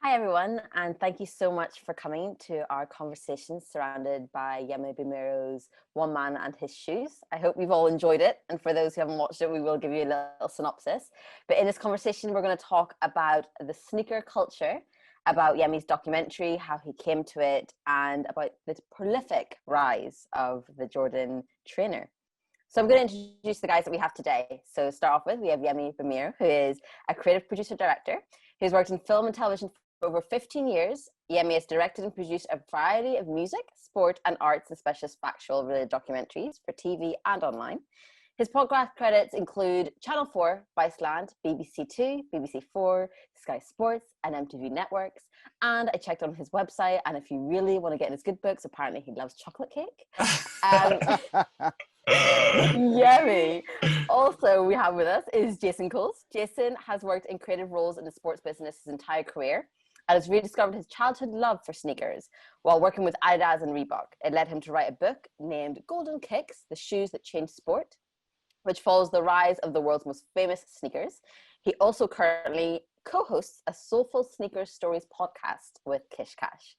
Hi everyone, and thank you so much for coming to our conversation surrounded by Yemi Bamiro's One Man and His Shoes. I hope you've all enjoyed it, and for those who haven't watched it, we will give you a little synopsis. But in this conversation, we're going to talk about the sneaker culture, about Yemi's documentary, how he came to it, and about the prolific rise of the Jordan trainer. So I'm going to introduce the guys that we have today. So to start off with, we have Yemi Bamiro, who is a creative producer-director who's worked in film and television for over 15 years. Yemi has directed and produced a variety of music, sport, and arts, especially factual related documentaries for TV and online. His podcast credits include Channel 4, Viceland, BBC Two, BBC Four, Sky Sports, and MTV Networks. And I checked on his website, and if you really want to get in his good books, apparently he loves chocolate cake. Yummy. Also, we have with us is Jason Coles. Jason has worked in creative roles in the sports business his entire career and has rediscovered his childhood love for sneakers while working with Adidas and Reebok. It led him to write a book named Golden Kicks, The Shoes That Changed Sport, which follows the rise of the world's most famous sneakers. He also currently co-hosts a Soulful Sneakers Stories podcast with Kish Kash.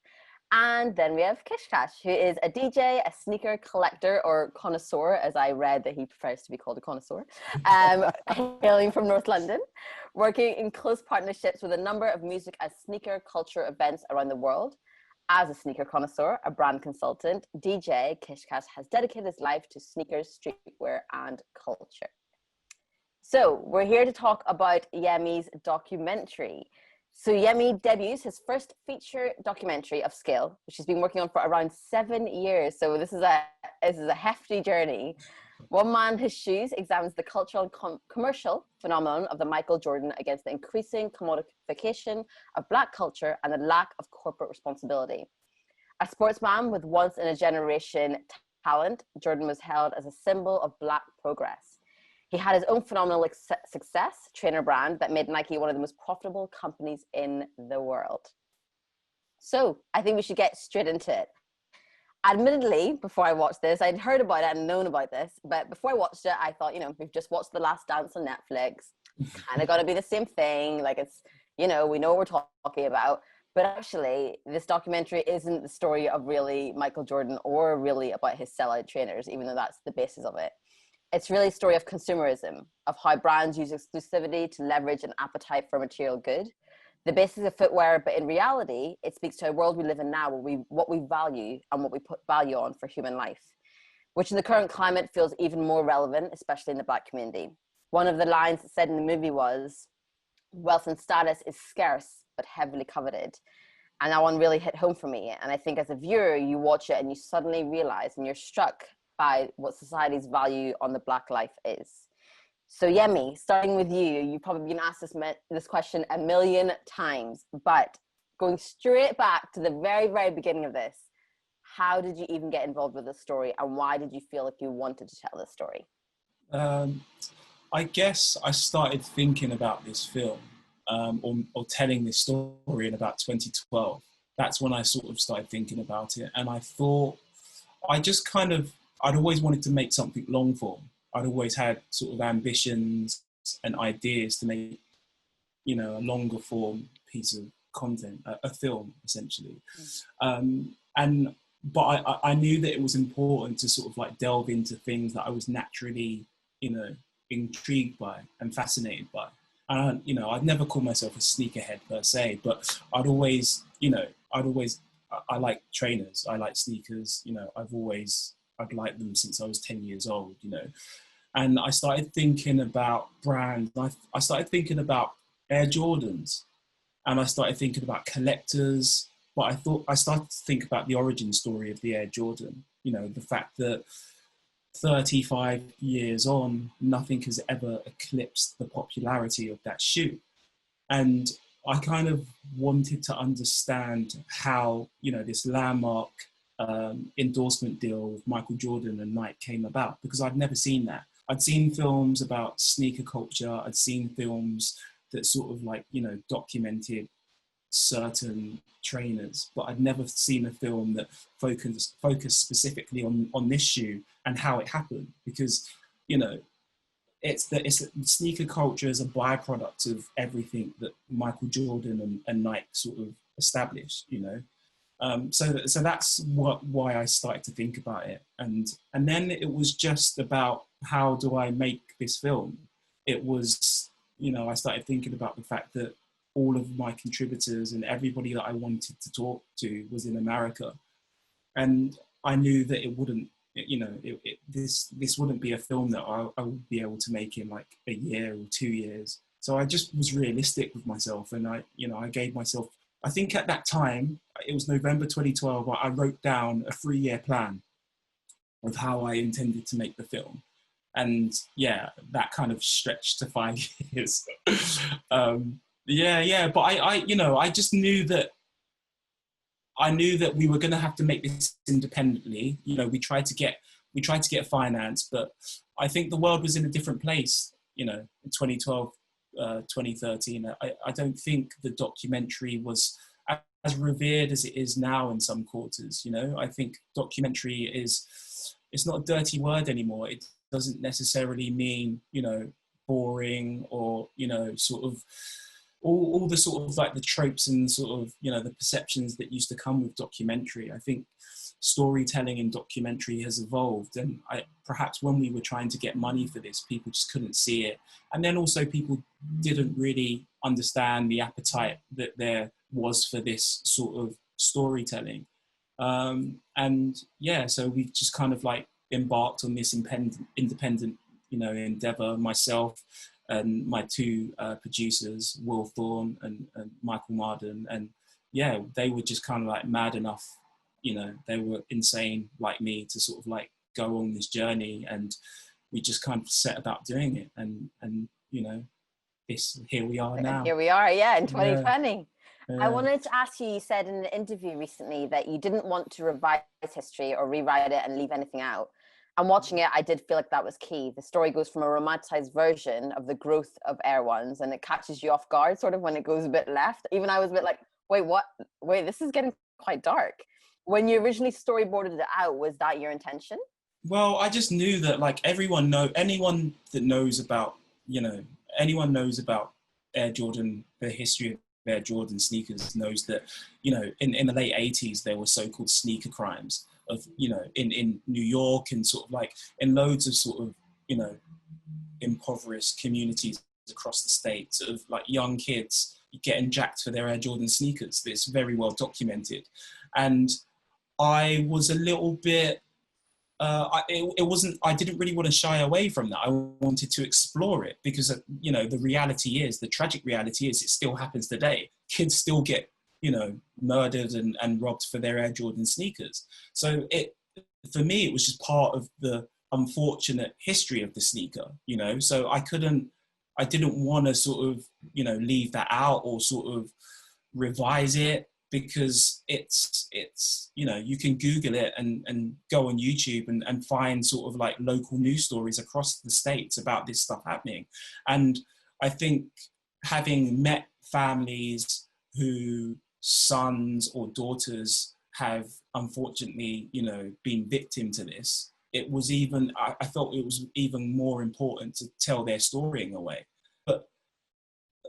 And then we have Kish Kash, who is a DJ, a sneaker collector or connoisseur, as I read that he prefers to be called a connoisseur, hailing from North London, working in close partnerships with a number of music and sneaker culture events around the world. As a sneaker connoisseur, a brand consultant, DJ, Kish Kash has dedicated his life to sneakers, streetwear, and culture. So we're here to talk about Yemi's documentary. So Yemi debuts his first feature documentary of scale, which he's been working on for around 7 years. So this is a hefty journey. One Man, His Shoes examines the cultural and commercial phenomenon of the Michael Jordan against the increasing commodification of Black culture and the lack of corporate responsibility. A sportsman with once-in-a-generation talent, Jordan was held as a symbol of Black progress. He had his own phenomenal success trainer brand that made Nike one of the most profitable companies in the world. So I think we should get straight into it. Admittedly, before I watched this, I'd heard about it and known about this, but before I watched it, I thought, we've just watched The Last Dance on Netflix. Kind of got to be the same thing. Like it's, we know what we're talking about. But actually, this documentary isn't the story of really Michael Jordan or really about his sellout trainers, even though that's the basis of it. It's really a story of consumerism, of how brands use exclusivity to leverage an appetite for material good. The basis of footwear, but in reality, it speaks to a world we live in now where what we value and what we put value on for human life, which in the current climate feels even more relevant, especially in the Black community. One of the lines said in the movie was, "Wealth and status is scarce, but heavily coveted." And that one really hit home for me. And I think as a viewer, you watch it and you suddenly realize and you're struck by what society's value on the Black life is. So Yemi, starting with you, you've probably been asked this question a million times, but going straight back to the very, very beginning of this, how did you even get involved with this story and why did you feel like you wanted to tell this story? I guess I started thinking about this film or telling this story in about 2012. That's when I sort of started thinking about it. And I thought, I'd always wanted to make something long form. I'd always had sort of ambitions and ideas to make, a longer form piece of content, a film essentially. But I knew that it was important to sort of like delve into things that I was naturally, intrigued by and fascinated by. And, I'd never call myself a sneakerhead per se, but I like trainers. I like sneakers. I've liked them since I was 10 years old, and I started thinking about brands. I started thinking about Air Jordans and I started thinking about collectors, but I started to think about the origin story of the Air Jordan, the fact that 35 years on, nothing has ever eclipsed the popularity of that shoe. And I kind of wanted to understand how, this landmark endorsement deal with Michael Jordan and Nike came about, because I'd never seen that. I'd seen films about sneaker culture. I'd seen films that sort of like, documented certain trainers, but I'd never seen a film that focused specifically on this shoe and how it happened. Because, it's sneaker culture is a byproduct of everything that Michael Jordan and Nike sort of established, you know. So that's why I started to think about it, and then it was just about how do I make this film. It was, you know, I started thinking about the fact that all of my contributors and everybody that I wanted to talk to was in America, and I knew that it wouldn't, you know, this wouldn't be a film that I would be able to make in like a year or 2 years. So I just was realistic with myself, and I gave myself. I think at that time, it was November 2012, I wrote down a 3-year plan of how I intended to make the film. And yeah, that kind of stretched to 5 years. But I just knew that we were going to have to make this independently. You know, we tried to get finance, but I think the world was in a different place, you know, in 2012, 2013. I don't think the documentary was as revered as it is now in some quarters. You know, I think documentary it's not a dirty word anymore. It doesn't necessarily mean, you know, boring or, you know, sort of all the sort of like the tropes and sort of, you know, the perceptions that used to come with documentary. I think storytelling in documentary has evolved, and perhaps when we were trying to get money for this, people just couldn't see it, and then also people didn't really understand the appetite that there was for this sort of storytelling. And yeah, so we just kind of like embarked on this independent, you know, endeavor, myself and my two producers, Will Thorne and Michael Marden. And yeah, they were just kind of like mad enough, you know, they were insane like me to sort of like go on this journey, and we just kind of set about doing it. And you know, here we are now. And here we are, yeah, in 2020. Yeah. I wanted to ask you, you said in an interview recently that you didn't want to revise history or rewrite it and leave anything out. And watching it, I did feel like that was key. The story goes from a romanticized version of the growth of Air Ones, and it catches you off guard sort of when it goes a bit left. Even I was a bit like, wait, what? Wait, this is getting quite dark. When you originally storyboarded it out, was that your intention? Well, I just knew that like anyone that knows about, you know, anyone knows about Air Jordan, the history of Air Jordan sneakers knows that, you know, in the late 80s, there were so-called sneaker crimes of, you know, in New York and sort of like in loads of sort of, you know, impoverished communities across the states of like young kids getting jacked for their Air Jordan sneakers. It's very well documented. And I was a little bit, I didn't really want to shy away from that. I wanted to explore it because, you know, the tragic reality is it still happens today. Kids still get, you know, murdered and robbed for their Air Jordan sneakers. So for me, it was just part of the unfortunate history of the sneaker, you know, so I didn't want to sort of, you know, leave that out or sort of revise it, because it's you know, you can Google it and go on YouTube and find sort of like local news stories across the states about this stuff happening. And I think having met families who sons or daughters have unfortunately, you know, been victim to this, I felt it was even more important to tell their story in a way. But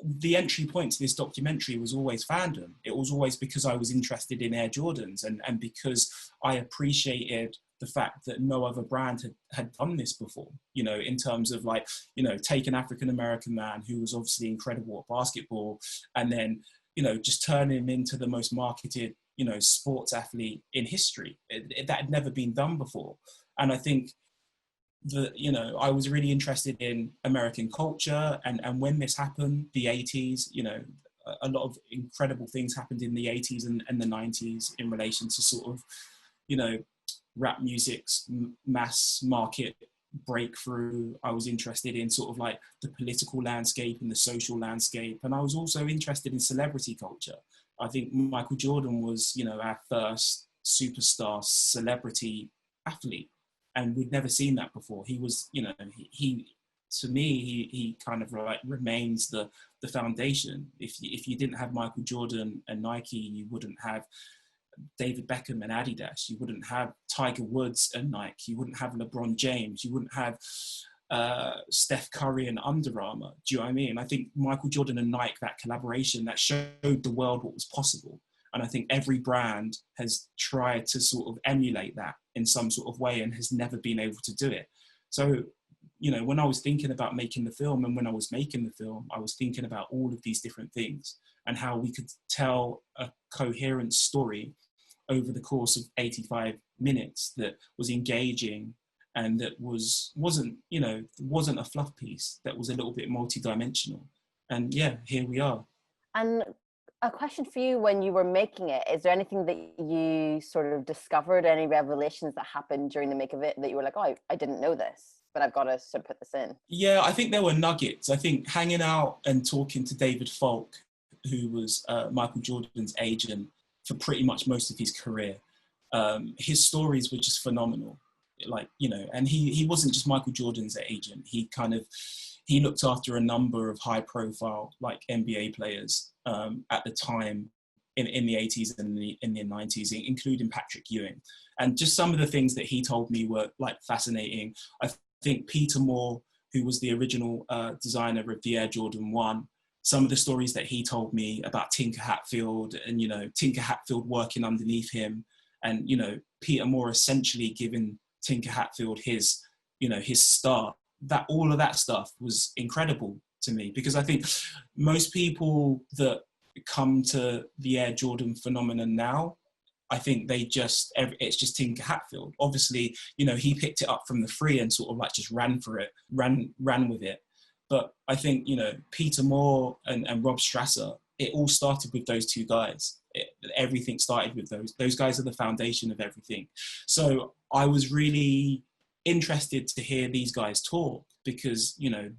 the entry point to this documentary was always fandom. It was always because I was interested in Air Jordans and because I appreciated the fact that no other brand had done this before, you know, in terms of like, you know, take an African-American man who was obviously incredible at basketball and then, you know, just turn him into the most marketed, you know, sports athlete in history. That had never been done before. And I think you know, I was really interested in American culture, and when this happened, the 80s, you know, a lot of incredible things happened in the 80s and the 90s in relation to sort of, you know, rap music's mass market breakthrough. I was interested in sort of like the political landscape and the social landscape, and I was also interested in celebrity culture. I think Michael Jordan was, you know, our first superstar celebrity athlete, and we'd never seen that before. He was, you know, he to me, he kind of like remains the foundation. If you didn't have Michael Jordan and Nike, you wouldn't have David Beckham and Adidas. You wouldn't have Tiger Woods and Nike. You wouldn't have LeBron James. You wouldn't have Steph Curry and Under Armour. Do you know what I mean? I think Michael Jordan and Nike, that collaboration, that showed the world what was possible. And I think every brand has tried to sort of emulate that in some sort of way and has never been able to do it. So, you know, when I was thinking about making the film and when I was making the film, I was thinking about all of these different things and how we could tell a coherent story over the course of 85 minutes that was engaging and that wasn't a fluff piece, that was a little bit multi-dimensional. And yeah, here we are. And a question for you, when you were making it, is there anything that you sort of discovered, any revelations that happened during the make of it that you were like, oh, I didn't know this, but I've got to sort of put this in? Yeah, I think there were nuggets. I think hanging out and talking to David Falk, who was Michael Jordan's agent for pretty much most of his career, his stories were just phenomenal. Like, you know, and he wasn't just Michael Jordan's agent. He looked after a number of high profile like NBA players at the time in the 80s and in the 90s, including Patrick Ewing. And just some of the things that he told me were like fascinating. I think Peter Moore, who was the original designer of the Air Jordan 1, some of the stories that he told me about Tinker Hatfield and, you know, Tinker Hatfield working underneath him and, you know, Peter Moore essentially giving Tinker Hatfield his start. That all of that stuff was incredible to me, because I think most people that come to the Air Jordan phenomenon now, I think it's just Tinker Hatfield. Obviously, you know, he picked it up from the free and sort of like just ran with it. But I think, you know, Peter Moore and Rob Strasser, it all started with those two guys. Everything started with those guys are the foundation of everything. So I was really interested to hear these guys talk, because, you know,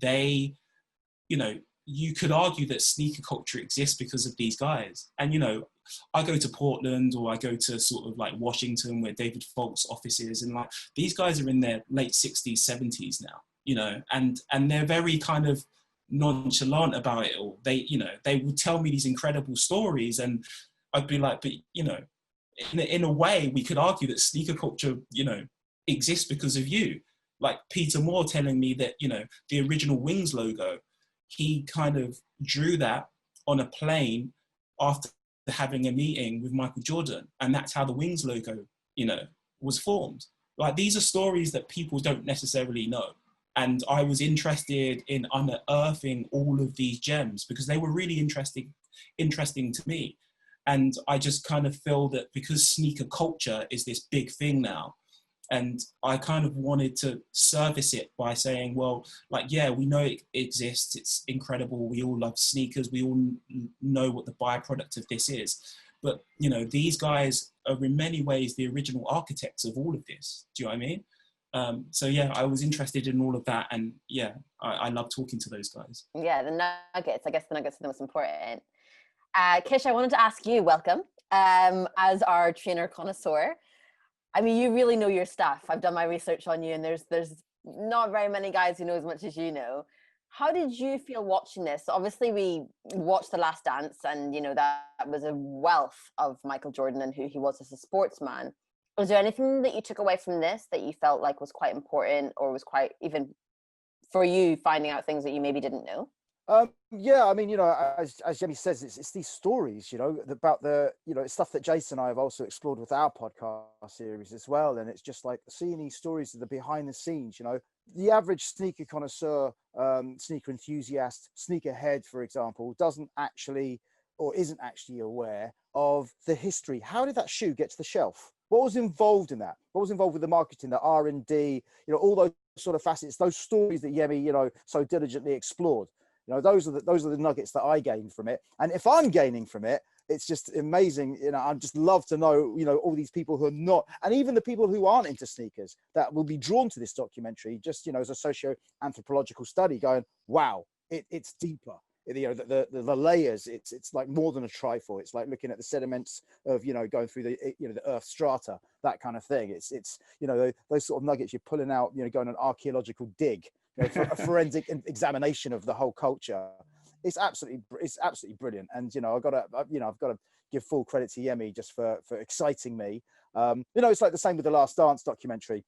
you could argue that sneaker culture exists because of these guys. And, you know, I go to Portland or I go to sort of like Washington where David Falk's office is, and like these guys are in their late 60s, 70s now, you know, and they're very kind of nonchalant about it all. They would tell me these incredible stories and I'd be like, but, you know, in a way we could argue that sneaker culture, you know, exists because of you. Like Peter Moore telling me that, you know, the original Wings logo, he kind of drew that on a plane after having a meeting with Michael Jordan. And that's how the Wings logo, you know, was formed. Like, these are stories that people don't necessarily know. And I was interested in unearthing all of these gems because they were really interesting to me. And I just kind of feel that because sneaker culture is this big thing now, and I kind of wanted to service it by saying, well, like, yeah, we know it exists. It's incredible. We all love sneakers. We all know what the byproduct of this is. But, you know, these guys are in many ways the original architects of all of this. Do you know what I mean? So, yeah, I was interested in all of that. And, yeah, I love talking to those guys. Yeah, the nuggets. I guess the nuggets are the most important. Kish, I wanted to ask you, welcome, as our trainer connoisseur. I mean, you really know your stuff. I've done my research on you, and there's not very many guys who know as much as you know. How did you feel watching this? Obviously, we watched The Last Dance, and, you know, that was a wealth of Michael Jordan and who he was as a sportsman. Was there anything that you took away from this that you felt like was quite important, or was quite, even for you, finding out things that you maybe didn't know? Yeah, I mean, you know, as Yemi says, it's these stories, you know, about the, you know, it's stuff that Jason and I have also explored with our podcast series as well. And it's just like seeing these stories of the behind the scenes, you know, the average sneaker connoisseur, sneaker enthusiast, sneakerhead, for example, doesn't actually or isn't actually aware of the history. How did that shoe get to the shelf? What was involved in that? What was involved with the marketing, the R&D, you know, all those sort of facets, those stories that Yemi, you know, so diligently explored. You know, those are the nuggets that I gained from it. And if I'm gaining from it, it's just amazing. You know, I just love to know, you know, all these people who are not, and even the people who aren't into sneakers that will be drawn to this documentary, just, you know, as a socio-anthropological study going, wow, it's deeper. You know, the layers, it's like more than a trifle. It's like looking at the sediments of, you know, going through the, you know, the earth strata, that kind of thing. It's, you know, those sort of nuggets you're pulling out, you know, going on an archaeological dig, you know, for a forensic examination of the whole culture. It's absolutely brilliant. And, you know, I've got to give full credit to Yemi just for exciting me. You know, it's like the same with the Last Dance documentary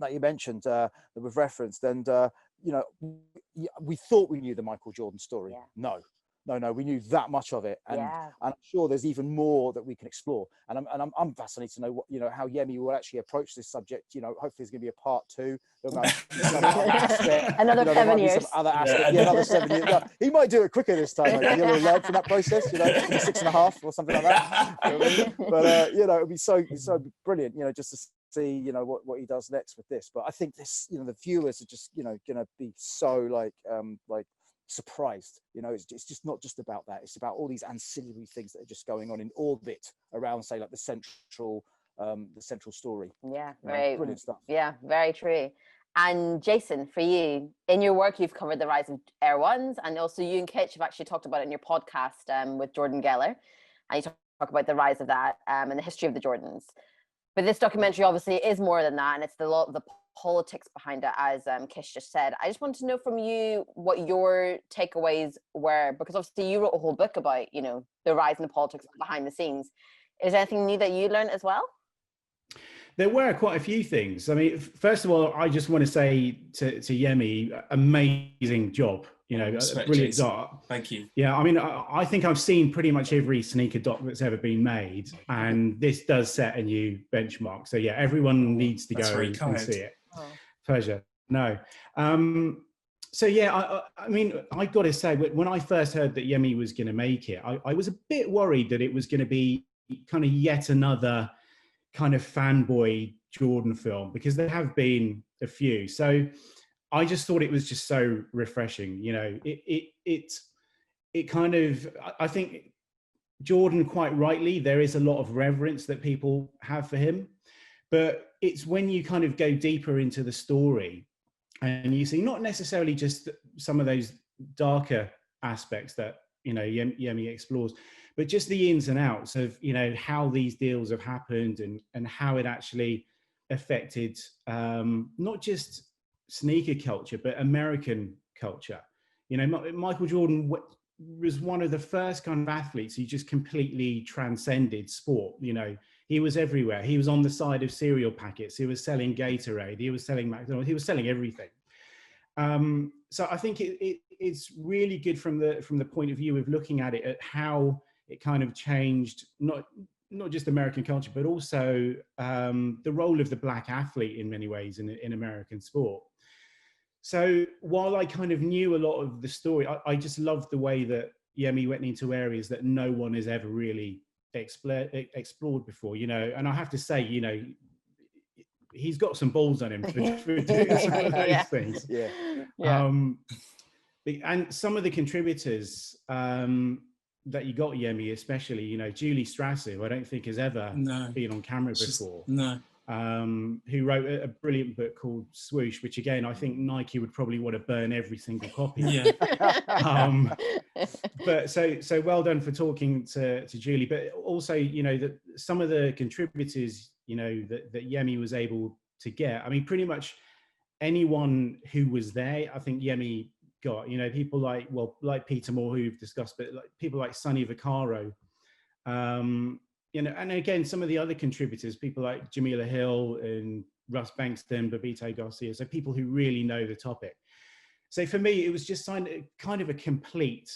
that you mentioned, that we've referenced. And you know, we thought we knew the Michael Jordan story. Yeah. No, we knew that much of it, and I'm sure there's even more that we can explore. And I'm fascinated to know what, you know, how Yemi will actually approach this subject. You know, hopefully there's going to be a part 2. Another 7 years. Some other aspect. Yeah, another 7 years. No, he might do it quicker this time. Like, he'll learn from that process. You know, 6.5 or something like that. You know what I mean? But you know, it'd be so brilliant. You know, just to see, you know, what he does next with this. But I think this, you know, the viewers are just, you know, going to be so like surprised. You know, it's just not just about that. It's about all these ancillary things that are just going on in orbit around, say, like the central story. Yeah, very brilliant stuff. Yeah, very true. And Jason, for you, in your work, you've covered the rise of Air Ones, and also you and Kish have actually talked about it in your podcast with Jordan Geller, and you talk about the rise of that and the history of the Jordans. But this documentary obviously is more than that, and it's the politics behind it, as Kish just said. I just want to know from you what your takeaways were, because obviously you wrote a whole book about, you know, the rise in the politics behind the scenes. Is there anything new that you learned as well? There were quite a few things. I mean, first of all, I just want to say to Yemi, amazing job. You know, a brilliant doc. Thank you. Yeah, I mean, I think I've seen pretty much every sneaker doc that's ever been made, and this does set a new benchmark. So yeah, everyone needs to go and see it. Oh. Pleasure. No. So yeah, I mean, I got to say, when I first heard that Yemi was going to make it, I was a bit worried that it was going to be kind of yet another kind of fanboy Jordan film, because there have been a few. So I just thought it was just so refreshing. You know, it kind of, I think Jordan, quite rightly, there is a lot of reverence that people have for him, but it's when you kind of go deeper into the story and you see not necessarily just some of those darker aspects that, you know, Yemi explores, but just the ins and outs of, you know, how these deals have happened and how it actually affected not just sneaker culture, but American culture. You know, Michael Jordan was one of the first kind of athletes who just completely transcended sport. You know, he was everywhere. He was on the side of cereal packets. He was selling Gatorade. He was selling McDonald's. He was selling everything. So I think it's really good from the point of view of looking at it, at how it kind of changed not just American culture, but also the role of the black athlete in many ways in American sport. So while I kind of knew a lot of the story, I just loved the way that Yemi went into areas that no one has ever really explored before, you know. And I have to say, you know, he's got some balls on him for doing some of those things. Yeah. And some of the contributors that you got, Yemi, especially, you know, Julie Strasser, who I don't think has ever been on camera before. Who wrote a brilliant book called Swoosh, which again, I think Nike would probably want to burn every single copy. Yeah. But so well done for talking to Julie, but also, you know, that some of the contributors, you know, that Yemi was able to get. I mean, pretty much anyone who was there, I think Yemi got, you know, people like Peter Moore, who we've discussed, but like people like Sonny Vaccaro, you know, and again, some of the other contributors, people like Jamila Hill and Russ Bankston, Babito Garcia, so people who really know the topic. So for me, it was just kind of a complete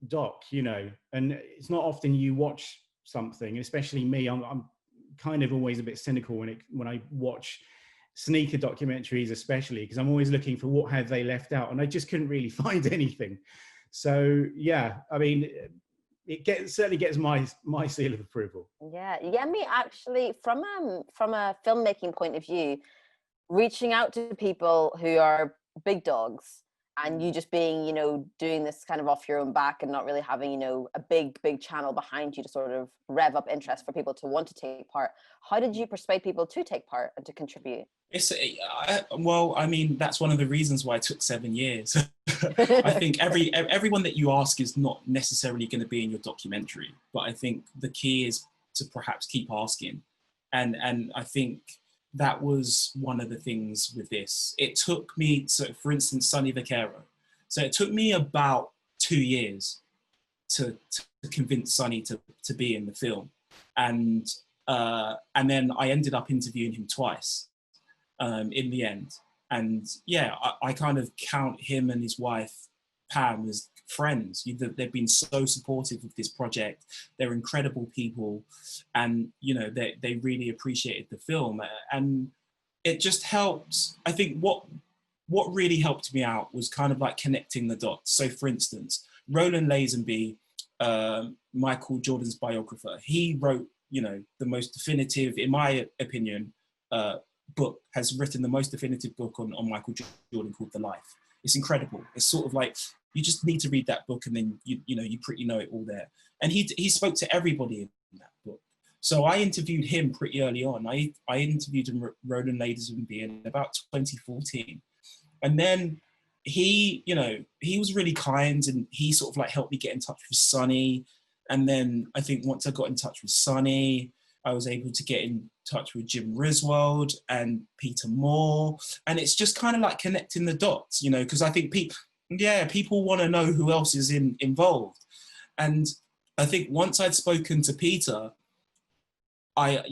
doc, you know, and it's not often you watch something, especially me, I'm kind of always a bit cynical when I watch sneaker documentaries, especially because I'm always looking for what have they left out, and I just couldn't really find anything. So yeah, I mean, certainly gets my seal of approval. Yeah, Yemi actually, from a filmmaking point of view, reaching out to people who are big dogs, and you just being, you know, doing this kind of off your own back and not really having, you know, a big channel behind you to sort of rev up interest for people to want to take part. How did you persuade people to take part and to contribute? Well, I mean, that's one of the reasons why it took 7 years. I think everyone that you ask is not necessarily going to be in your documentary, but I think the key is to perhaps keep asking. And I think that was one of the things with this. It took me, so for instance, Sonny Vaccaro. So it took me about 2 years to convince Sonny to be in the film. And then I ended up interviewing him twice in the end. And yeah, I kind of count him and his wife, Pam, as friends. They've been so supportive of this project. They're incredible people. And, you know, they really appreciated the film. And it just helped. I think what really helped me out was kind of like connecting the dots. So for instance, Roland Lazenby, Michael Jordan's biographer, he wrote, you know, the most definitive, in my opinion, book, has written the most definitive book on Michael Jordan, called The Life. It's incredible. It's sort of like, you just need to read that book and then you pretty know it all there. And he spoke to everybody in that book. So I interviewed him pretty early on. I interviewed Roland Lazenby in about 2014. And then he was really kind, and he sort of like helped me get in touch with Sonny. And then I think once I got in touch with Sonny, I was able to get in touch with Jim Riswold and Peter Moore. And it's just kind of like connecting the dots, you know, because I think people want to know who else is involved. And I think once I'd spoken to Peter, I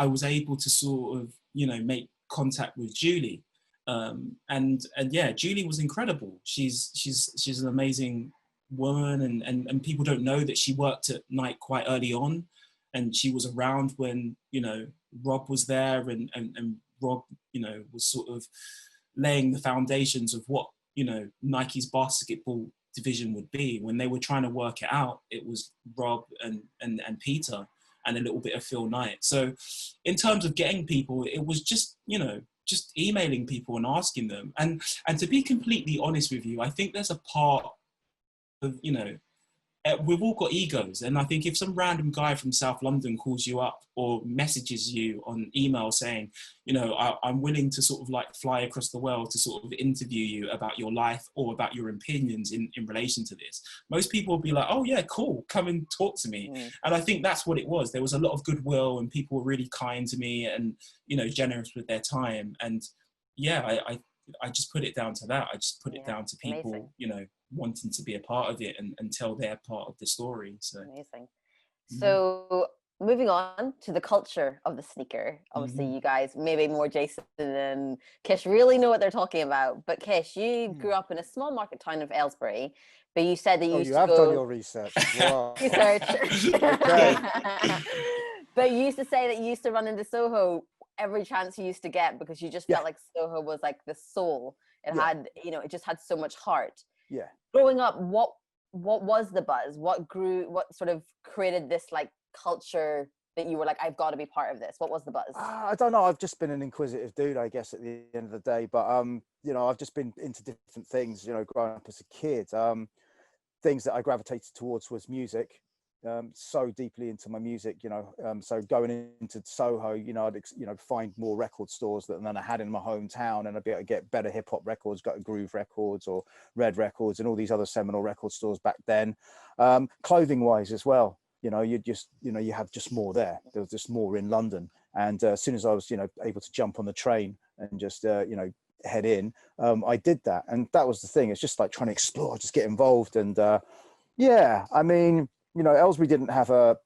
was able to sort of, you know, make contact with Julie. And yeah, Julie was incredible. She's an amazing woman, and people don't know that she worked at Nike quite early on, and she was around when, you know, Rob was there, and Rob, you know, was sort of laying the foundations of what, you know, Nike's basketball division would be. When they were trying to work it out, it was Rob and Peter and a little bit of Phil Knight. So in terms of getting people, it was just, you know, just emailing people and asking them. And to be completely honest with you, I think there's a part of, you know, we've all got egos. And I think if some random guy from South London calls you up or messages you on email saying, you know, I'm willing to sort of like fly across the world to sort of interview you about your life or about your opinions in relation to this, most people will be like, oh yeah, cool, come and talk to me. And I think that's what it was. There was a lot of goodwill, and people were really kind to me and, you know, generous with their time. And yeah, I just put it down to that. I just put it down to people, amazing, you know, wanting to be a part of it and tell their part of the story. So amazing. So moving on to the culture of the sneaker. Obviously, you guys, maybe more Jason and Kish, really know what they're talking about. But Kish, you grew up in a small market town of Aylesbury, but you said that you used to go... you have done your research. Wow. Research. Okay. But you used to say that you used to run into Soho every chance you used to get, because you just felt like Soho was like the soul. It had, you know, it just had so much heart. Yeah. Growing up, what was the buzz? What sort of created this like culture that you were like, I've got to be part of this? What was the buzz? I don't know. I've just been an inquisitive dude, I guess, at the end of the day. But you know, I've just been into different things. You know, growing up as a kid, things that I gravitated towards was music. So deeply into my music, you know. So going into Soho, you know, I'd find more record stores than I had in my hometown, and I'd be able to get better hip hop records, got Groove Records or Red Records, and all these other seminal record stores back then. Clothing wise as well, you know, you have just more there. There was just more in London, and as soon as I was, you know, able to jump on the train and just you know, head in, I did that, and that was the thing. It's just like trying to explore, just get involved, and yeah, I mean, you know, Aylesbury didn't have a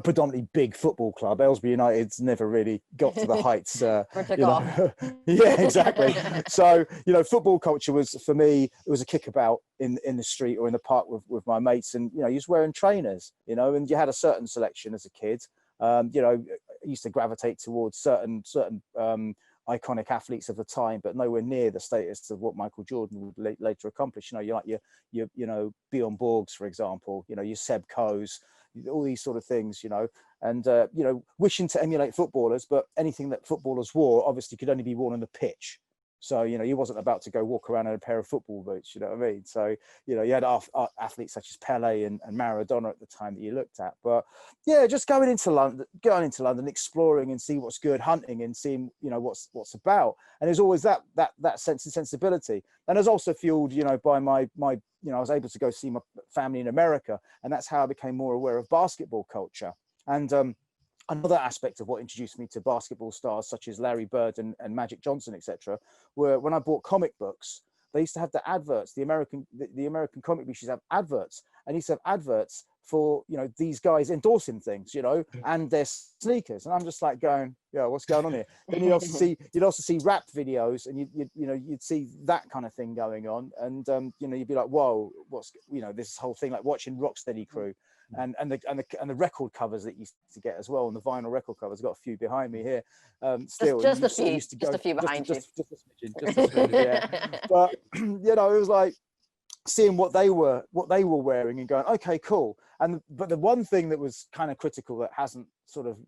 predominantly big football club. Aylesbury United's never really got to the heights. You know. Yeah, exactly. So, you know, football culture was, for me, it was a kickabout in the street or in the park with my mates, and, you know, you was wearing trainers, you know, and you had a certain selection as a kid. You know, I used to gravitate towards certain iconic athletes of the time, but nowhere near the status of what Michael Jordan would later accomplish. You know, you like you know, Bjorn Borgs, for example, you know, your Seb Coes, all these sort of things, you know, and you know, wishing to emulate footballers, but anything that footballers wore obviously could only be worn on the pitch. So, you know, you wasn't about to go walk around in a pair of football boots, you know what I mean? So, you know, you had athletes such as Pele and Maradona at the time that you looked at. But yeah, just going into London, exploring and see what's good, hunting and seeing, you know, what's about. And there's always that sense and sensibility. And it's also fueled, you know, by my, you know, I was able to go see my family in America, and that's how I became more aware of basketball culture. And another aspect of what introduced me to basketball stars such as Larry Bird and Magic Johnson, etc., were when I bought comic books. They used to have the adverts. The American comic books used to have adverts, and used to have adverts for, you know, these guys endorsing things, you know, and their sneakers. And I'm just like going, yeah, what's going on here? Then you'd also see rap videos, and you'd see that kind of thing going on. And, you know, you'd be like, whoa, what's, you know, this whole thing, like watching Rocksteady Crew and the record covers that you used to get as well. And the vinyl record covers, I've got a few behind me here. Still, just a few behind you. Just a smidgen, yeah. But, you know, it was like, seeing what they were wearing and going, okay, cool. But the one thing that was kind of critical that hasn't sort of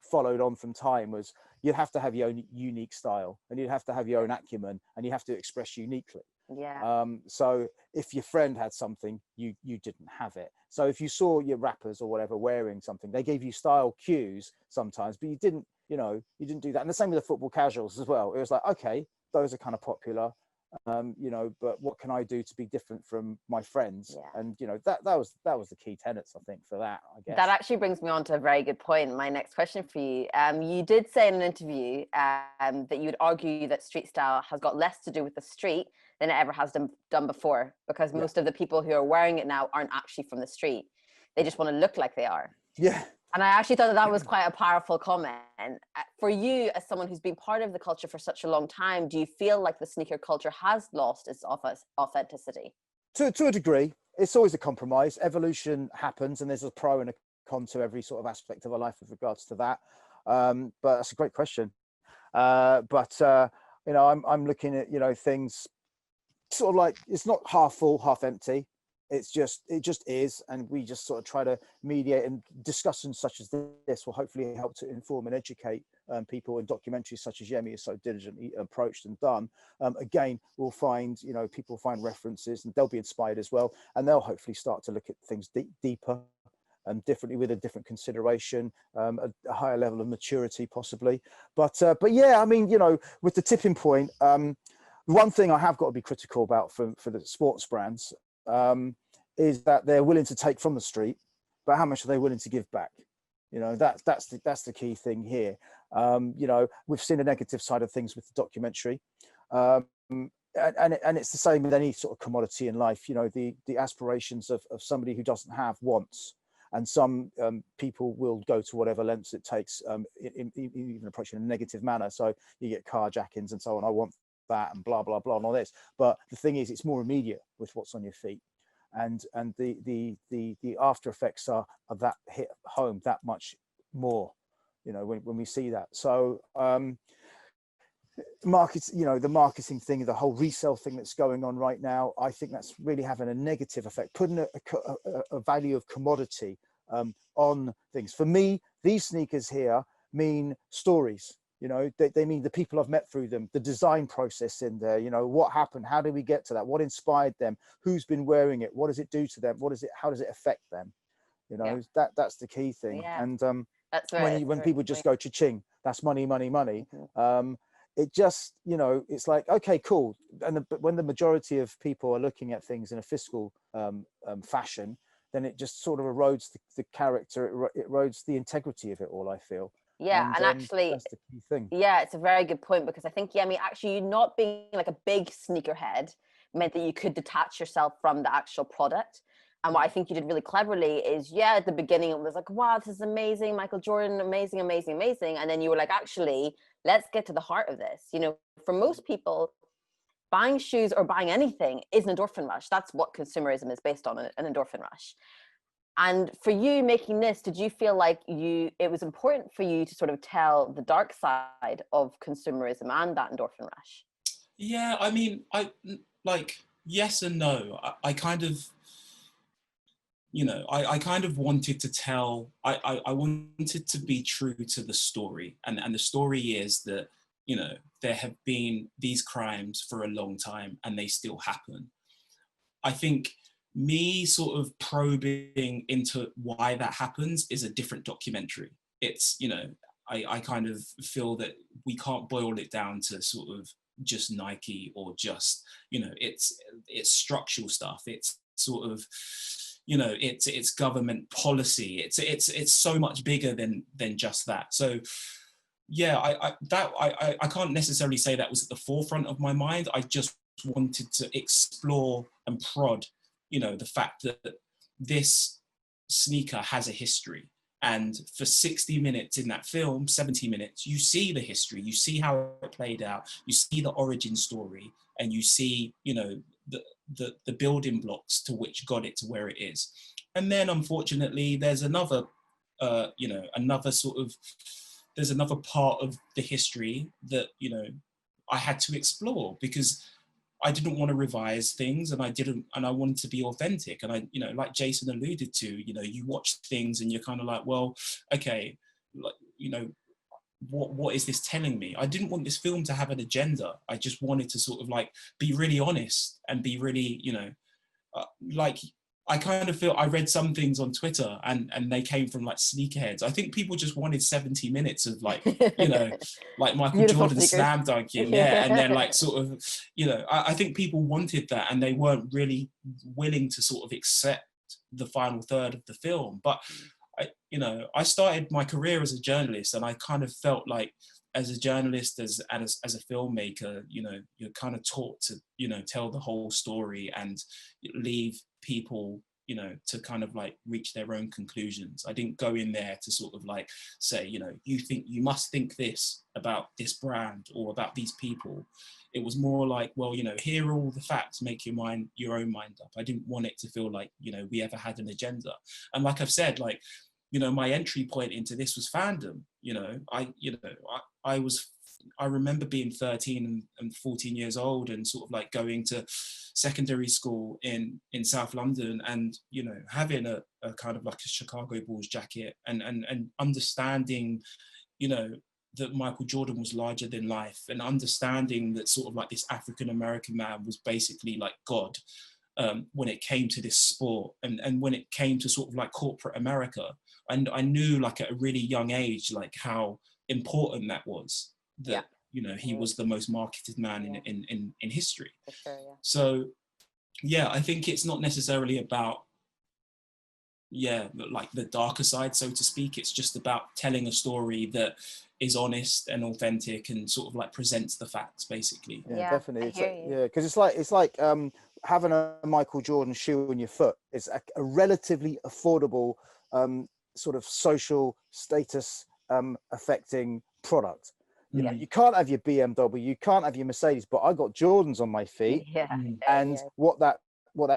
followed on from time was you'd have to have your own unique style, and you'd have to have your own acumen, and you have to express uniquely. Yeah. So if your friend had something, you didn't have it. So if you saw your rappers or whatever wearing something, they gave you style cues sometimes, but you didn't do that. And the same with the football casuals as well. It was like, okay, those are kind of popular. You know, but what can I do to be different from my friends? Yeah. And you know, that was the key tenets, I think, for that, I guess. That actually brings me on to a very good point. My next question for you. You did say in an interview that you would argue that street style has got less to do with the street than it ever has done before, because most of the people who are wearing it now aren't actually from the street. They just want to look like they are. Yeah. And I actually thought that was quite a powerful comment. For you, as someone who's been part of the culture for such a long time, do you feel like the sneaker culture has lost its authenticity? To a degree. It's always a compromise. Evolution happens, and there's a pro and a con to every sort of aspect of our life with regards to that. But that's a great question. You know, I'm looking at, you know, things sort of like, it's not half full, half empty. It just is, and we just sort of try to mediate, and discussions such as this will hopefully help to inform and educate people, in documentaries such as Yemi is so diligently approached and done. Again, we'll find, you know, people find references, and they'll be inspired as well, and they'll hopefully start to look at things deeper and differently, with a different consideration, a higher level of maturity possibly. But yeah, I mean, you know, with the tipping point, one thing I have got to be critical about for the sports brands, is that they're willing to take from the street, but how much are they willing to give back? You know, that's the key thing here. You know, we've seen a negative side of things with the documentary, and it's the same with any sort of commodity in life. You know, the aspirations of somebody who doesn't have wants, and some people will go to whatever lengths it takes, even approaching in a negative manner. So you get carjackings and so on. I want that, and blah blah blah and all this. But the thing is, it's more immediate with what's on your feet, and the after effects are that hit home that much more, you know, when we see that. So markets, you know, the marketing thing, the whole resale thing that's going on right now, I think that's really having a negative effect, putting a value of commodity on things. For me, these sneakers here mean stories. You know, they mean the people I've met through them, the design process in there, you know, what happened, how did we get to that, what inspired them, who's been wearing it, what does it do to them, how does it affect them? You know, that's the key thing. Yeah. And That's right. when people just go cha-ching, that's money, money, money. It just, you know, it's like, okay, cool. But when the majority of people are looking at things in a fiscal fashion, then it just sort of erodes the character, it erodes the integrity of it all, I feel. Yeah, and actually, that's the key thing. Yeah, it's a very good point, because I think, Yemi, actually, you not being like a big sneakerhead meant that you could detach yourself from the actual product. And what I think you did really cleverly is, at the beginning it was like, wow, this is amazing, Michael Jordan, amazing, amazing, amazing. And then you were like, actually, let's get to the heart of this. You know, for most people, buying shoes or buying anything is an endorphin rush. That's what consumerism is based on, an endorphin rush. And for you making this, did you feel like it was important for you to sort of tell the dark side of consumerism and that endorphin rush? Yeah, I mean, yes and no. I kind of, you know, I kind of wanted to tell, I wanted to be true to the story. And the story is that, you know, there have been these crimes for a long time and they still happen. I think me sort of probing into why that happens is a different documentary. It's, you know, I kind of feel that we can't boil it down to sort of just Nike or just, you know, it's structural stuff. It's sort of, you know, it's government policy. It's so much bigger than just that. So yeah, I can't necessarily say that was at the forefront of my mind. I just wanted to explore and prod, you know, the fact that this sneaker has a history. And for 60 minutes in that film, 70 minutes, you see the history, you see how it played out, you see the origin story, and you see, you know, the building blocks to which got it to where it is. And then unfortunately, there's another, you know, there's another part of the history that, you know, I had to explore, because I didn't want to revise things, and I wanted to be authentic. And I, you know, like Jason alluded to, you know, you watch things and you're kind of like, well, okay, like, you know, what is this telling me? I didn't want this film to have an agenda. I just wanted to sort of like be really honest and be really, you know, like, I kind of feel I read some things on Twitter and they came from like sneakerheads. I think people just wanted 70 minutes of like, you know, like Michael Jordan slam dunking, yeah, and then like sort of, you know, I think people wanted that, and they weren't really willing to sort of accept the final third of the film. But you know, I started my career as a journalist, and I kind of felt like as a journalist, as a filmmaker, you know, you're kind of taught to, you know, tell the whole story and leave people, you know, to kind of like reach their own conclusions. I didn't go in there to sort of like say, you know, you must think this about this brand or about these people. It was more like, well, you know, here are all the facts, make your own mind up. I didn't want it to feel like, you know, we ever had an agenda. And like I've said, like, you know, my entry point into this was fandom. You know, I remember being 13 and 14 years old and sort of like going to secondary school in South London, and, you know, having a kind of like a Chicago Bulls jacket and understanding, you know, that Michael Jordan was larger than life, and understanding that sort of like this African-American man was basically like God. When it came to this sport, and when it came to sort of like corporate America. And I knew like at a really young age, like how important that was, that, you know, he was the most marketed man in history. For sure, yeah. So, yeah, I think it's not necessarily about, like the darker side, so to speak. It's just about telling a story that is honest and authentic and sort of like presents the facts, basically. Yeah, definitely. It's like, yeah, because it's like having a Michael Jordan shoe on your foot is a relatively affordable sort of social status affecting product. You know, you can't have your BMW, you can't have your Mercedes, but I got Jordans on my feet. And what that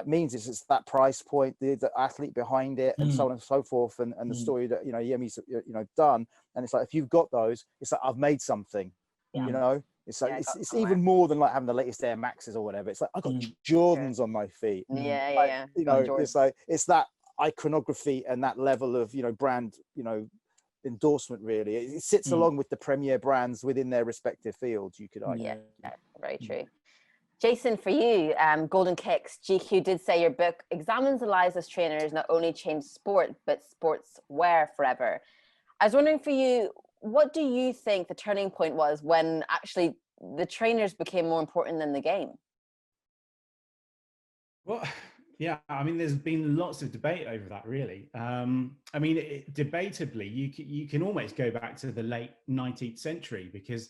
means is it's that price point, the athlete behind it, and so on and so forth, and the story that, you know, Yemi's, you know, done. And it's like, if you've got those, it's like, I've made something. You know, it's like it's even more than like having the latest Air Maxes or whatever. It's like, I got Jordans on my feet. You know, it's like, it's that iconography and that level of, you know, brand, you know, endorsement. Really, it sits along with the premier brands within their respective fields, you could argue. Very true. Jason, for you, Golden Kicks, GQ did say your book examines the lives of trainers not only changed sport, but sportswear forever. I was wondering for you, what do you think the turning point was when actually the trainers became more important than the game? Well, yeah, I mean, there's been lots of debate over that, really. I mean, debatably, you can almost go back to the late 19th century, because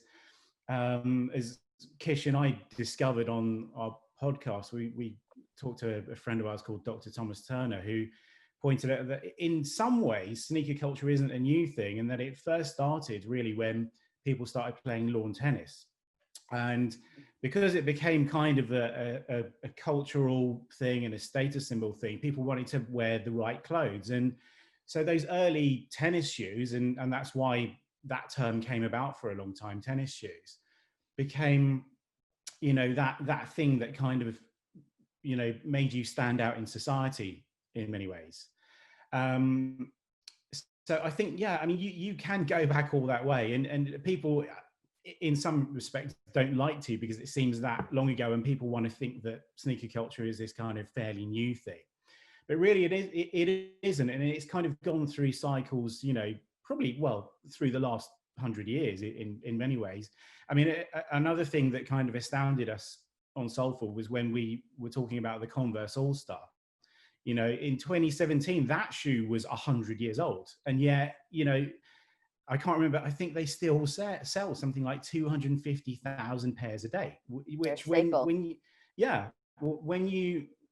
as Kish and I discovered on our podcast, we talked to a friend of ours called Dr. Thomas Turner, who pointed out that in some ways sneaker culture isn't a new thing, and that it first started really when people started playing lawn tennis. And because it became kind of a cultural thing and a status symbol thing, people wanted to wear the right clothes. And so those early tennis shoes, and that's why that term came about for a long time, tennis shoes, became, you know, that thing that kind of, you know, made you stand out in society in many ways. So I think, yeah, I mean, you can go back all that way, and people in some respects don't like to, because it seems that long ago, and people want to think that sneaker culture is this kind of fairly new thing. But really it isn't, and it's kind of gone through cycles, you know, probably, well, through the last 100 years in many ways. I mean, another thing that kind of astounded us on Soulful was when we were talking about the Converse All-Star. You know, in 2017, that shoe was 100 years old. And yet, you know, I can't remember, I think they still sell something like 250,000 pairs a day, which when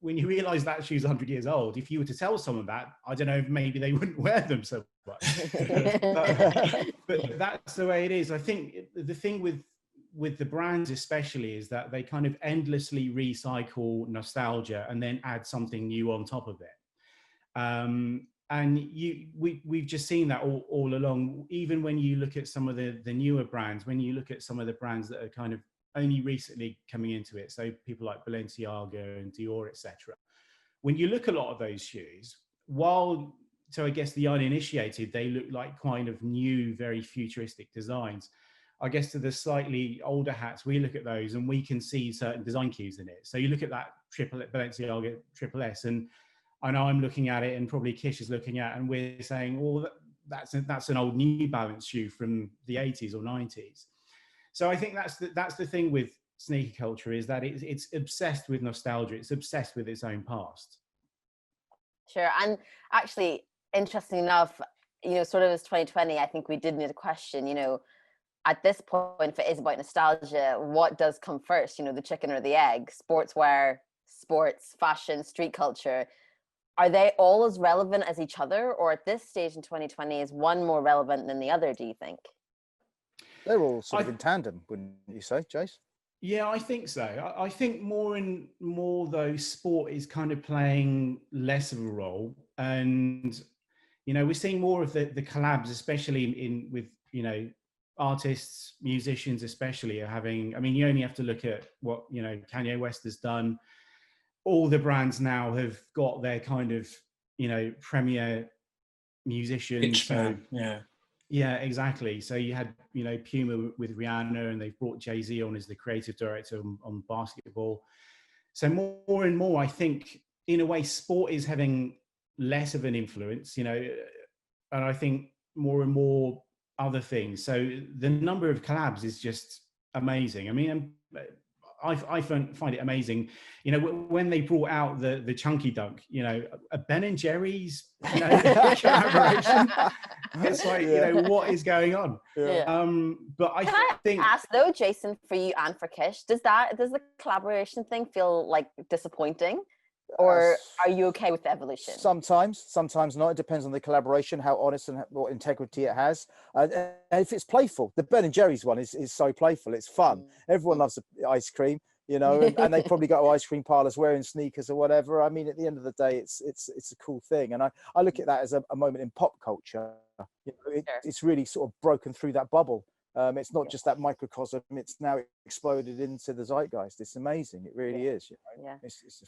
when you realize that shoe's 100 years old, if you were to tell someone that, I don't know, maybe they wouldn't wear them so much. but that's the way it is. I think the thing with the brands especially is that they kind of endlessly recycle nostalgia and then add something new on top of it. And we've just seen that all along. Even when you look at some of the newer brands, when you look at some of the brands that are kind of only recently coming into it, so people like Balenciaga and Dior, etc. When you look at a lot of those shoes, so I guess the uninitiated, they look like kind of new, very futuristic designs. I guess to the slightly older hats, we look at those and we can see certain design cues in it. So you look at that Balenciaga Triple S, and I know I'm looking at it, and probably Kish is looking at, and we're saying, well, that's an old New Balance shoe from the 80s or 90s. So I think that's the thing with sneaker culture, is that it's obsessed with nostalgia. It's obsessed with its own past. Sure. And actually, interesting enough, sort of as 2020, I think we did need a question, at this point, if it is about nostalgia, what does come first, the chicken or the egg? Sportswear, sports, fashion, street culture. Are they all as relevant as each other? Or at this stage in 2020, is one more relevant than the other, do you think? They're all sort of in tandem, wouldn't you say, Jace? Yeah, I think so. I think more and more, though, sport is kind of playing less of a role. And, we're seeing more of the collabs, especially with, artists, musicians especially, are having, you only have to look at what, Kanye West has done. All the brands now have got their kind of, premier musicians. Yeah, exactly. So you had, Puma with Rihanna, and they've brought Jay-Z on as the creative director on basketball. So more and more, I think, in a way, sport is having less of an influence, and I think more and more other things. So the number of collabs is just amazing. I find it amazing, when they brought out the Chunky Dunk, a Ben and Jerry's, collaboration. It's like, what is going on? Yeah. But I think. Can I ask though, Jason, for you and for Kish, does the collaboration thing feel like disappointing, or are you okay with the evolution? Sometimes not. It depends on the collaboration, how honest and what integrity it has. And if it's playful, the Ben and Jerry's one is so playful. It's fun. Everyone loves ice cream, and they probably go to ice cream parlors wearing sneakers or whatever. At the end of the day, it's a cool thing. And I look at that as a moment in pop culture. It's really sort of broken through that bubble. It's not just that microcosm, it's now exploded into the zeitgeist. It's amazing. It really is. Yeah.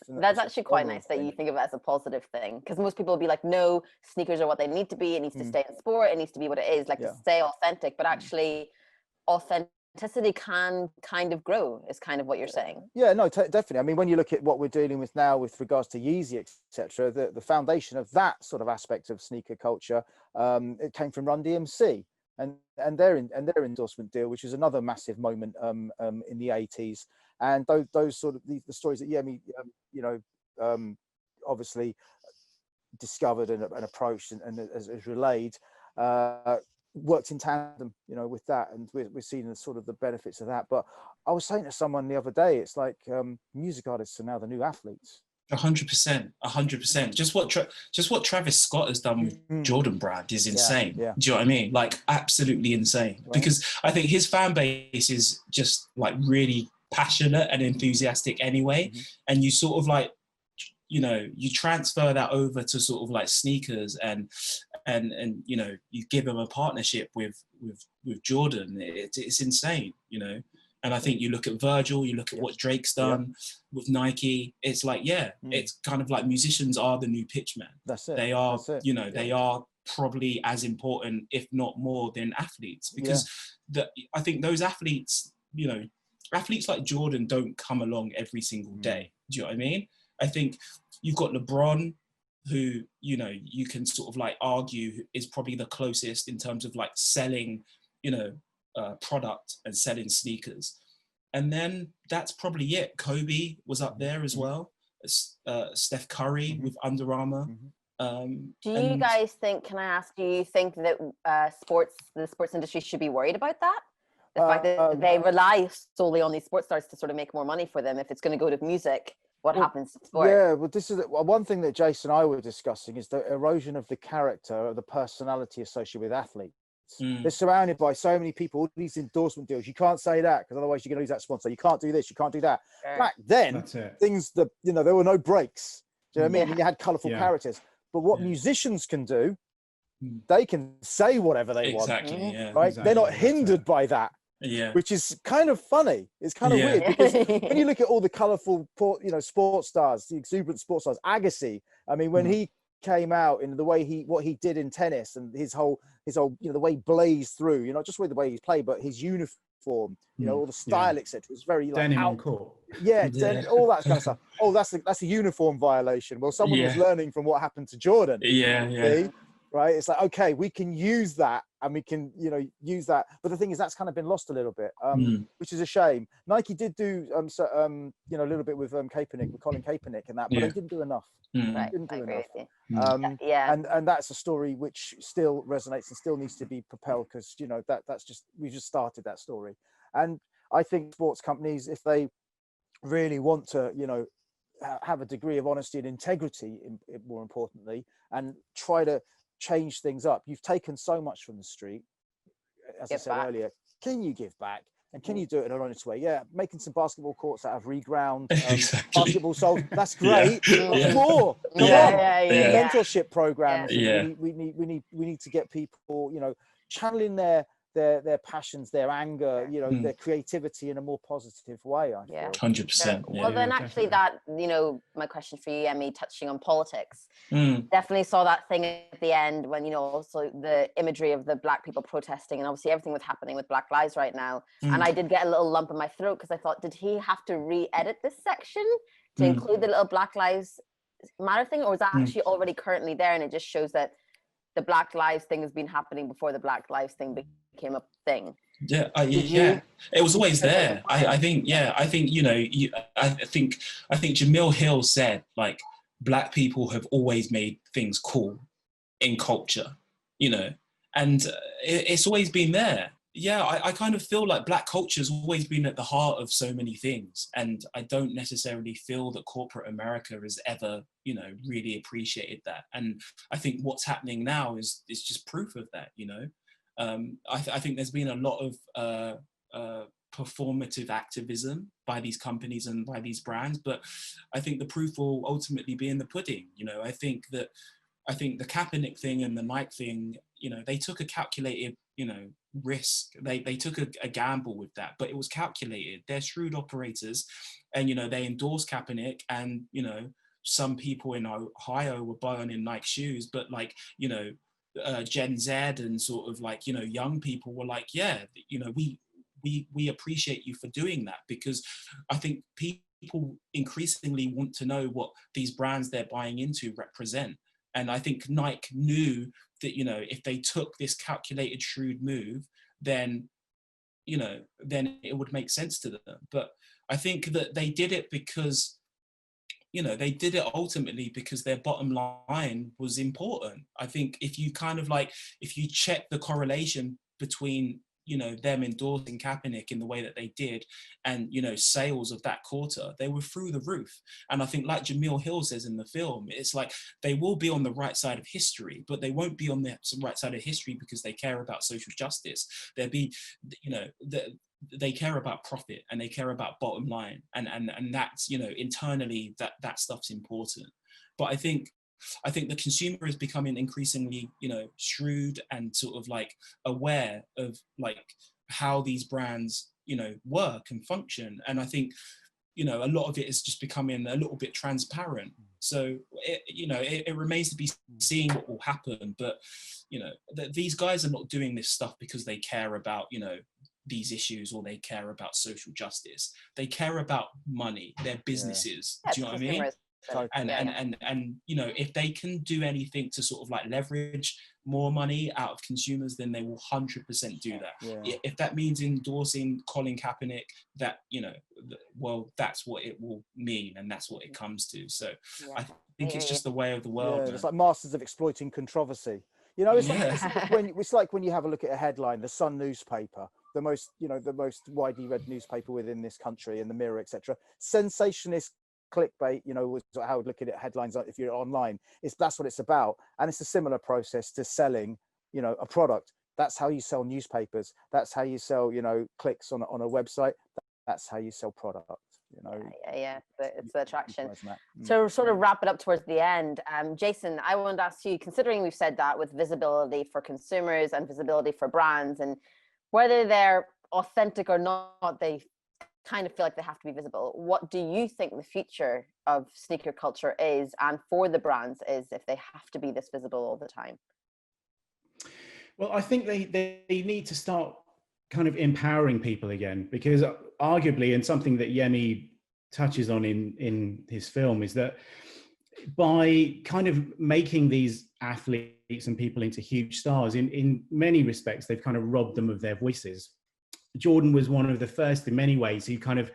That's actually quite nice that you think of it as a positive thing, because most people will be like, no, sneakers are what they need to be. It needs to stay in sport. It needs to be what it is, to stay authentic. But actually, authenticity can kind of grow, is kind of what you're saying. Yeah, no, definitely. When you look at what we're dealing with now with regards to Yeezy, etc., the foundation of that sort of aspect of sneaker culture, it came from Run DMC. And their endorsement deal, which is another massive moment in the 80s, and those sort of the stories that Yemi obviously discovered and approached and as relayed, worked in tandem, with that, and we're seeing the sort of the benefits of that. But I was saying to someone the other day, it's like music artists are now the new athletes. 100%. Just what Travis Scott has done with Jordan Brand is insane. Yeah. Do you know what I mean? Like, absolutely insane. Right. Because I think his fan base is just like really passionate and enthusiastic anyway. And you sort of like, you transfer that over to sort of like sneakers, and you give them a partnership with Jordan. It's insane, And I think you look at Virgil, you look at what Drake's done with Nike. It's like, it's kind of like musicians are the new pitchman. That's it. They are, they are probably as important, if not more, than athletes. Because I think those athletes, athletes like Jordan don't come along every single day. Do you know what I mean? I think you've got LeBron, who, you can sort of like argue is probably the closest in terms of like selling, product and selling sneakers. And then that's probably it. Kobe was up there as well. Steph Curry with Under Armour. Do you guys think, can I ask, do you think that the sports industry should be worried about that? The fact that they rely solely on these sports stars to sort of make more money for them. If it's going to go to music, what happens to sport. Yeah, well, this is one thing that Jason and I were discussing, is the erosion of the character, of the personality associated with athletes. They're surrounded by so many people, all these endorsement deals. You can't say that because otherwise you're going to lose that sponsor. You can't do this, you can't do that. Sure. Back then, things that, you know, there were no breaks. Do you know what I mean? And you had colourful characters. But what musicians can do, they can say whatever they want. Yeah. Right? Exactly. They're not hindered by that. Yeah. Which is kind of funny. It's kind of weird, because when you look at all the colourful, you know, sports stars, the exuberant sports stars, Agassi, I mean, when he came out in the way what he did in tennis, and his whole, you know, the way he blazed through, you know, just with the way he's played, but his uniform, you know, all the style, etc. It's very like denim on court. All that kind of stuff. Oh, that's a uniform violation. Well, someone was learning from what happened to Jordan. See? Right, it's like, okay, we can use that, and we can, you know, use that, but the thing is, that's kind of been lost a little bit, which is a shame. Nike did do you know, a little bit with Kaepernick, with Colin Kaepernick and that, but they didn't do enough. Right, Didn't do enough. And that's a story which still resonates and still needs to be propelled, because, you know, that's just, we've just started that story. And I think sports companies, if they really want to, you know, have a degree of honesty and integrity, more importantly, and try to change things up. You've taken so much from the street, as I said earlier. Can you give back? And can you do it in an honest way? Yeah, making some basketball courts out of reground, basketball sold, that's great. More. Mentorship programs. We need to get people, you know, channeling their passions, their anger, you know, their creativity in a more positive way. I feel. 100%. Well, then actually that, you know, my question for you, Yemi, touching on politics, definitely saw that thing at the end when, you know, also the imagery of the Black people protesting, and obviously everything was happening with Black Lives right now. And I did get a little lump in my throat, because I thought, did he have to re-edit this section to include the little Black Lives Matter thing, or was that actually already currently there, and it just shows that the Black Lives thing has been happening before the Black Lives thing became a thing? It was always there. I think you know, I think Jamil Hill said, like, Black people have always made things cool in culture, you know, and it's always been there. I kind of feel like Black culture has always been at the heart of so many things, and I don't necessarily feel that corporate America has ever, you know, really appreciated that. And I think what's happening now is just proof of that, you know. I think there's been a lot of performative activism by these companies and by these brands, but I think the proof will ultimately be in the pudding. You know, I think the Kaepernick thing and the Nike thing, you know, they took a calculated, you know, risk. They took a gamble with that, but it was calculated. They're shrewd operators, and, you know, they endorsed Kaepernick, and, you know, some people in Ohio were buying Nike shoes, but, like, you know, Gen Z and sort of, like, you know, young people were like, yeah, you know, we appreciate you for doing that, because I think people increasingly want to know what these brands they're buying into represent. And I think Nike knew that, you know, if they took this calculated, shrewd move, then, you know, then it would make sense to them. But I think that they did it because, you know, they did it ultimately because their bottom line was important. I think if you kind of, like, if you check the correlation between, you know, them endorsing Kaepernick in the way that they did, and, you know, sales of that quarter, they were through the roof. And I think, like Jamil Hill says in the film, it's like they will be on the right side of history, but they won't be on the right side of history because they care about social justice. They'll be, you know, they care about profit, and they care about bottom line, and that's, you know, internally that stuff's important. But I think the consumer is becoming increasingly, you know, shrewd and sort of, like, aware of, like, how these brands, you know, work and function. And I think, you know, a lot of it is just becoming a little bit transparent. So it remains to be seen what will happen. But, you know, these guys are not doing this stuff because they care about, you know, these issues, or they care about social justice. They care about money. They're businesses. Do you know what I mean? And you know, if they can do anything to sort of, like, leverage more money out of consumers, then they will 100% do that. If that means endorsing Colin Kaepernick, that, you know, well, that's what it will mean, and that's what it comes to. So I think it's just the way of the world. It's like masters of exploiting controversy. You know, it's like when you have a look at a headline, the Sun newspaper, the most widely read newspaper within this country, and the Mirror, etc. Sensationalist clickbait, you know, was how I would look at it, headlines if you're online. That's what it's about. And it's a similar process to selling, you know, a product. That's how you sell newspapers. That's how you sell, you know, clicks on a website. That's how you sell product, you know. Yeah. It's the attraction. So sort of wrap it up towards the end. Jason, I wanted to ask you, considering we've said that with visibility for consumers and visibility for brands, and whether they're authentic or not, they kind of feel like they have to be visible. What do you think the future of sneaker culture is, and for the brands is, if they have to be this visible all the time? Well, I think they need to start kind of empowering people again, because arguably, and something that Yemi touches on in his film, is that by kind of making these athletes and people into huge stars, in many respects, they've kind of robbed them of their voices. Jordan was one of the first, in many ways, who kind of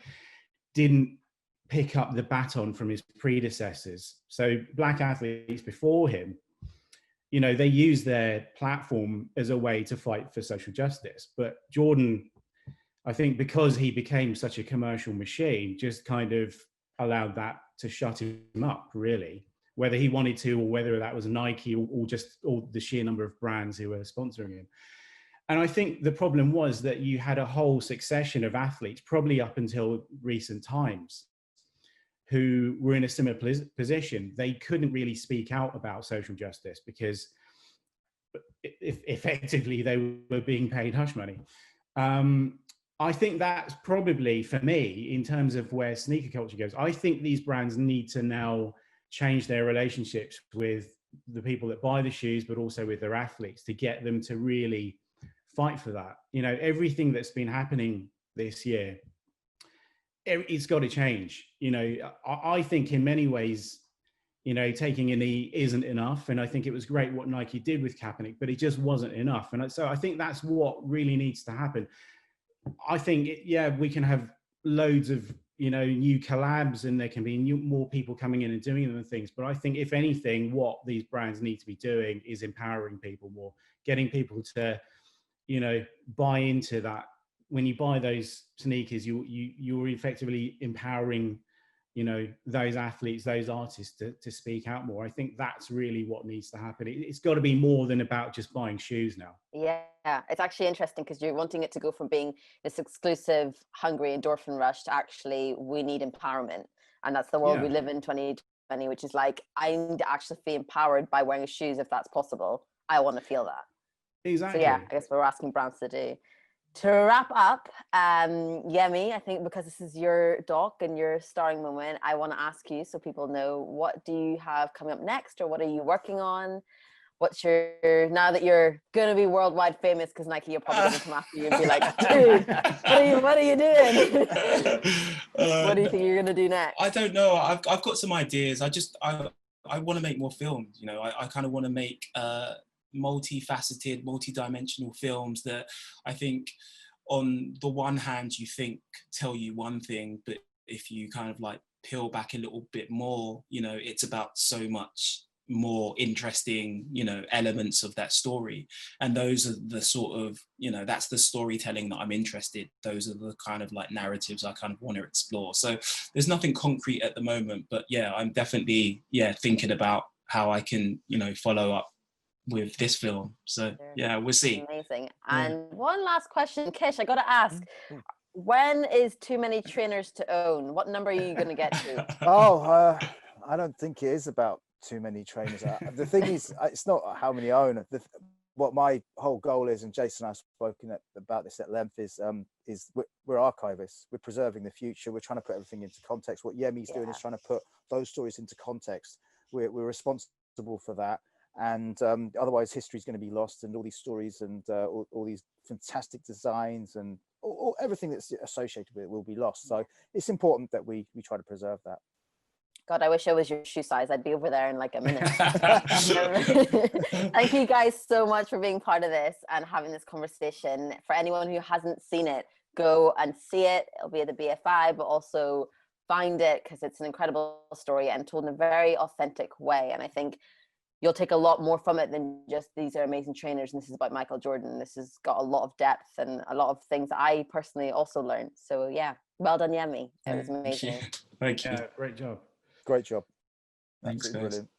didn't pick up the baton from his predecessors. So black athletes before him, you know, they use their platform as a way to fight for social justice. But Jordan, I think because he became such a commercial machine, just kind of allowed that to shut him up, really, whether he wanted to, or whether that was Nike or just the sheer number of brands who were sponsoring him. And I think the problem was that you had a whole succession of athletes, probably up until recent times, who were in a similar position. They couldn't really speak out about social justice because effectively they were being paid hush money. I think that's probably, for me, in terms of where sneaker culture goes, I think these brands need to now change their relationships with the people that buy the shoes, but also with their athletes, to get them to really fight for that. You know, everything that's been happening this year, it's got to change. You know, I think in many ways, you know, taking a knee isn't enough. And I think it was great what Nike did with Kaepernick, but it just wasn't enough. And so I think that's what really needs to happen. I think, we can have loads of, you know, new collabs, and there can be more people coming in and doing them and things. But I think, if anything, what these brands need to be doing is empowering people more, getting people to, you know, buy into that. When you buy those sneakers, you're effectively empowering, you know, those athletes, those artists to speak out more. I think that's really what needs to happen. It's got to be more than about just buying shoes now. Yeah, it's actually interesting, because you're wanting it to go from being this exclusive, hungry endorphin rush to actually, we need empowerment. And that's the world we live in 2020, which is like, I need to actually feel empowered by wearing shoes if that's possible. I want to feel that. Exactly. So yeah, I guess we're asking brands to do. To wrap up, Yemi, I think because this is your doc and your starring moment, I want to ask you, so people know, what do you have coming up next, or what are you working on? What's your, now that you're going to be worldwide famous, because Nike are probably going to come after you and be like, dude, what are you doing? What do you think you're going to do next? I don't know. I've got some ideas. I want to make more films. You know, I kind of want to make multifaceted, multi-dimensional films that I think, on the one hand, you think tell you one thing, but if you kind of like peel back a little bit more, you know, it's about so much more interesting, you know, elements of that story. And those are the sort of, you know, that's the storytelling that I'm interested. Those are the kind of like narratives I kind of want to explore. So there's nothing concrete at the moment, but yeah, I'm definitely thinking about how I can, you know, follow up with this film. So yeah, we'll see. Amazing. And one last question, Kish, I gotta ask, when is too many trainers to own? What number are you gonna get to? I don't think it is about too many trainers. The thing is, it's not how many I own. What my whole goal is, and Jason and I have spoken about this at length, is we're archivists. We're preserving the future. We're trying to put everything into context. What Yemi's doing is trying to put those stories into context. We're responsible for that. And otherwise history is going to be lost, and all these stories and all these fantastic designs and everything that's associated with it will be lost. So it's important that we try to preserve that. God, I wish I was your shoe size. I'd be over there in like a minute. Thank you guys so much for being part of this and having this conversation. For anyone who hasn't seen it, go and see it. It'll be at the BFI, but also find it, because it's an incredible story and told in a very authentic way. And I think you'll take a lot more from it than just, these are amazing trainers and this is about Michael Jordan. This has got a lot of depth and a lot of things I personally also learned. So yeah, well done, Yemi. It was amazing. Thank you. Great job. Great job. Thanks, Absolutely guys. brilliant.